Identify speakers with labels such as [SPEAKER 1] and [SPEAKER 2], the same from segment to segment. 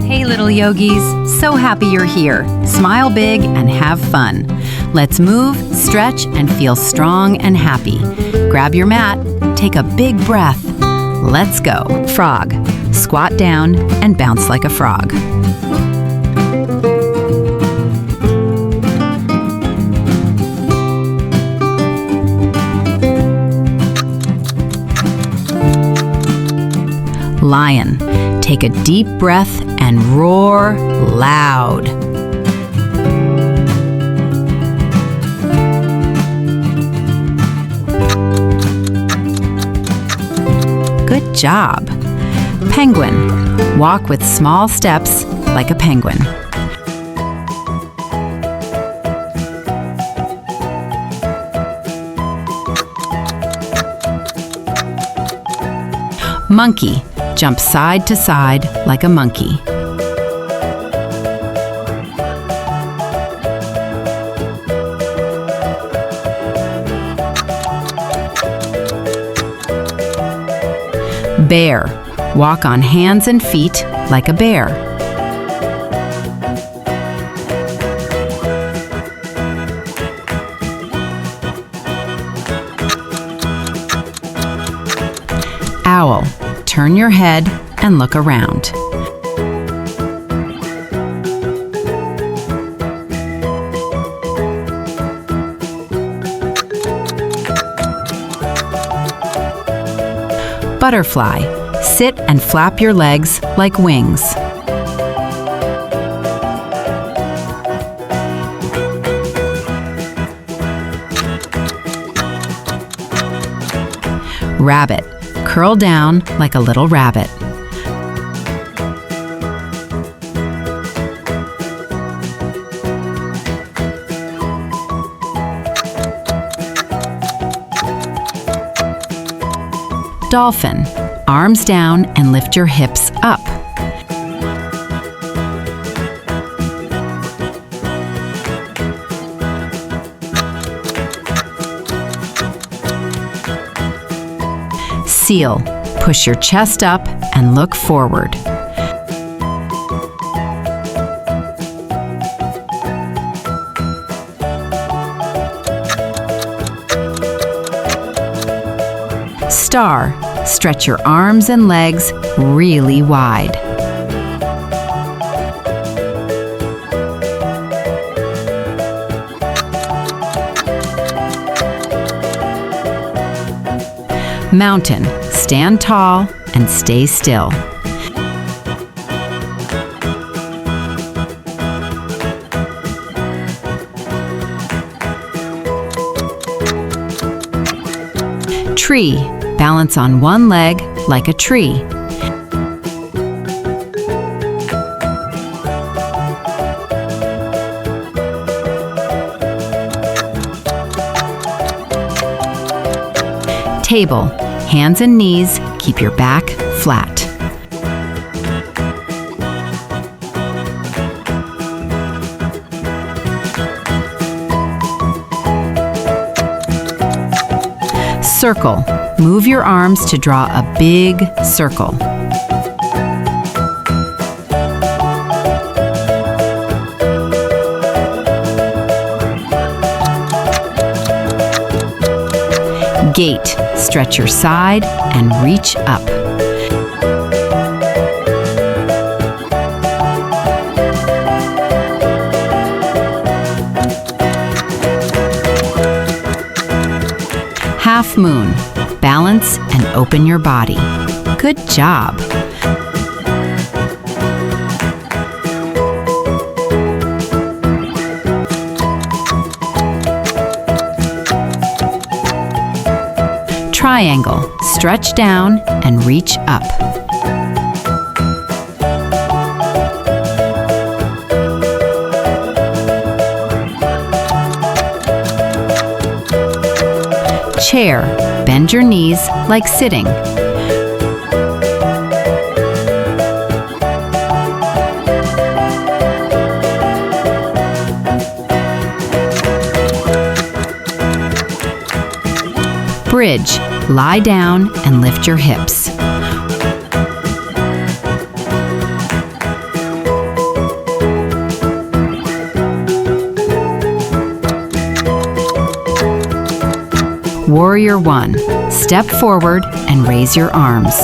[SPEAKER 1] Hey little yogis, so happy you're here. Smile big and have fun. Let's move, stretch, and feel strong and happy. Grab your mat, take a big breath. Let's go. Frog. Squat down and bounce like a frog. Lion. Take a deep breath and roar loud. Good job. Penguin. Walk with small steps like a penguin. Monkey. Jump side to side like a monkey. Bear. Walk on hands and feet like a bear. Owl. Turn your head and look around. Butterfly. Sit and flap your legs like wings. Rabbit. Curl down like a little rabbit. Dolphin. Arms down and lift your hips up. Seal. Push your chest up and look forward. Star. Stretch your arms and legs really wide. Mountain. Stand tall and stay still. Tree. Balance on one leg like a tree. Table. Hands and knees, keep your back flat. Circle. Move your arms to draw a big circle. Gate. Stretch your side and reach up. Half moon. Balance and open your body. Good job. Triangle. Stretch down and reach up. Chair. Bend your knees like sitting. Bridge. Lie down and lift your hips. Warrior 1. Step forward and raise your arms.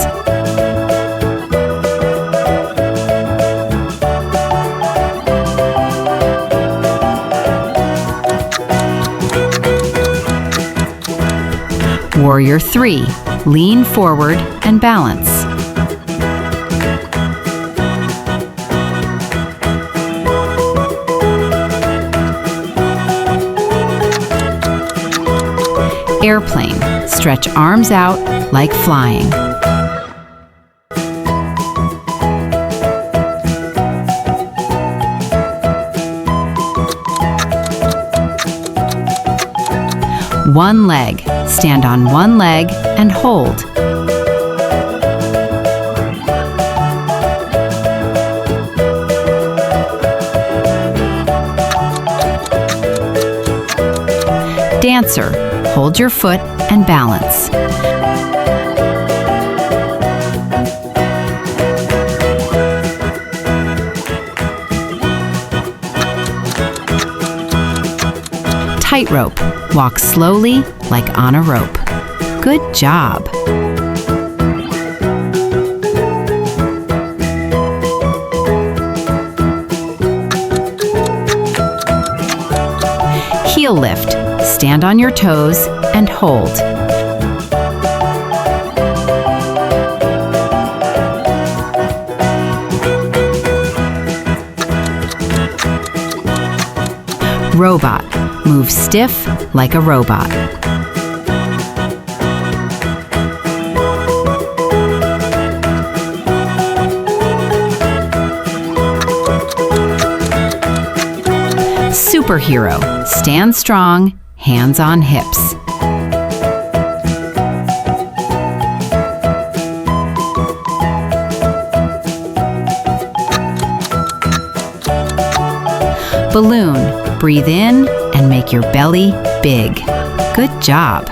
[SPEAKER 1] Warrior 3. Lean forward and balance. Airplane. Stretch arms out like flying. One leg. Stand on one leg and hold. Dancer. Hold your foot and balance. Tightrope. Walk slowly like on a rope. Good job. Heel lift. Stand on your toes and hold. Robot. Move stiff like a robot. Superhero. Stand strong, hands on hips. Balloon. Breathe in and make your belly big. Good job.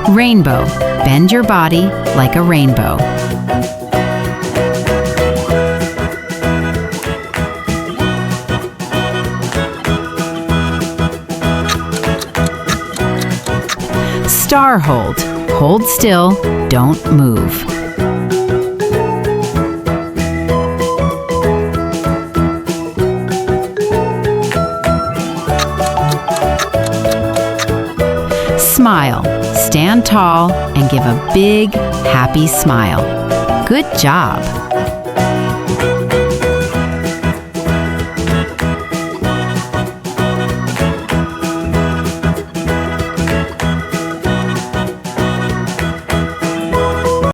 [SPEAKER 1] Rainbow. Bend your body like a rainbow. Star hold. Hold still, don't move. Smile. Stand tall and give a big, happy smile. Good job.